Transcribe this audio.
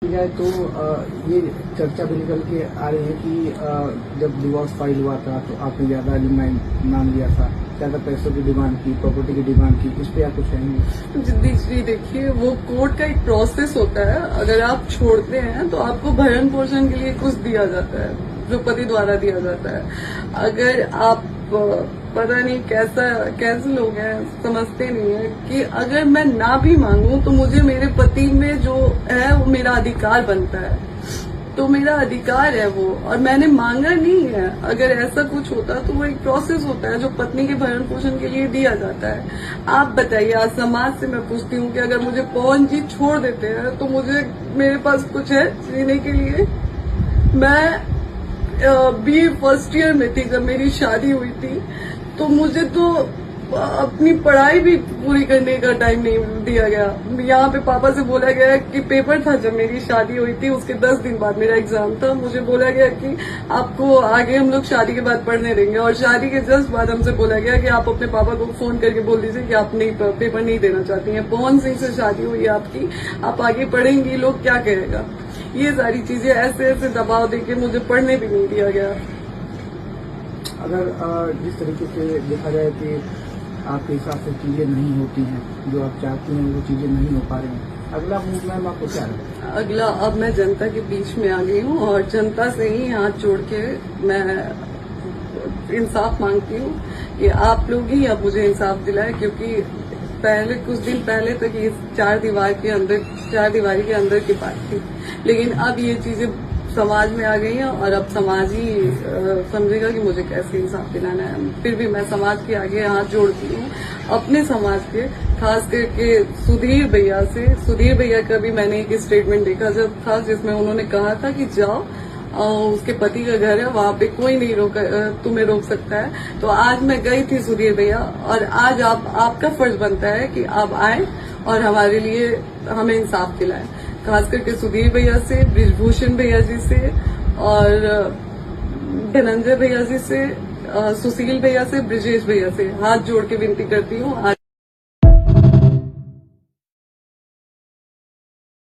जाए तो ये चर्चा भी निकल के आ रही है कि जब डिवोर्स फाइल हुआ था तो आपने ज्यादा एलिमेंट मांग लिया था, ज्यादा पैसों की डिमांड की, प्रॉपर्टी की डिमांड की। इस पे आप कुछ कहेंगे? जी देखिए, वो कोर्ट का एक प्रोसेस होता है। अगर आप छोड़ते हैं तो आपको भरण पोषण के लिए कुछ दिया जाता है, जो पति द्वारा दिया जाता है। अगर आप पता नहीं कैसे लोग हैं, समझते नहीं है कि अगर मैं ना भी मांगूं तो मुझे मेरे पति में जो है वो मेरा अधिकार बनता है, तो मेरा अधिकार है वो, और मैंने मांगा नहीं है। अगर ऐसा कुछ होता तो वो एक प्रोसेस होता है जो पत्नी के भरण पोषण के लिए दिया जाता है। आप बताइए, आज समाज से मैं पूछती हूँ कि अगर मुझे पवन जी छोड़ देते हैं तो मुझे मेरे पास कुछ है जीने के लिए? मैं बीए फर्स्ट ईयर में थी जब मेरी शादी हुई थी, तो मुझे तो अपनी पढ़ाई भी पूरी करने का टाइम नहीं दिया गया। यहाँ पे पापा से बोला गया कि पेपर था जब मेरी शादी हुई थी, उसके 10 दिन बाद मेरा एग्जाम था। मुझे बोला गया कि आपको आगे हम लोग शादी के बाद पढ़ने देंगे, और शादी के जस्ट बाद हमसे बोला गया कि आप अपने पापा को फोन करके बोल दीजिए कि आप नहीं पेपर नहीं देना चाहती हैं। पवन सिंह से शादी हुई है आपकी, आप आगे पढ़ेंगी, लोग क्या कहेगा? ये सारी चीजें ऐसे दबाव देके मुझे पढ़ने भी नहीं दिया गया। अगर जिस तरीके से देखा जाए कि आपके हिसाब से चीजें नहीं होती हैं, जो आप चाहती हैं वो चीजें नहीं हो पा रही हैं, अगला मूव मैम आपको क्या है? अगला, अब मैं जनता के बीच में आ गई हूँ और जनता से ही हाथ जोड़ के मैं इंसाफ मांगती हूँ कि आप लोग ही अब मुझे इंसाफ दिलाए, क्योंकि पहले कुछ दिन पहले तक ये चार दीवारी के अंदर की बात थी, लेकिन अब ये चीजें समाज में आ गई हैं और अब समाज ही समझेगा कि मुझे कैसे इंसाफ दिलाना है। फिर भी मैं समाज के आगे हाथ जोड़ती हूँ, अपने समाज के, खास करके सुधीर भैया का भी मैंने एक स्टेटमेंट देखा जब था, जिसमें उन्होंने कहा था कि जाओ, उसके पति का घर है, वहां पे कोई नहीं तुम्हें रोक सकता है। तो आज मैं गई थी सुधीर भैया, और आज आपका फर्ज बनता है कि आप आए और हमारे लिए हमें इंसाफ दिलाएं। खास करके सुधीर भैया से, ब्रिजभूषण भैया जी से, और धनंजय भैया जी से, सुशील भैया से, ब्रिजेश भैया से हाथ जोड़ के विनती करती हूँ।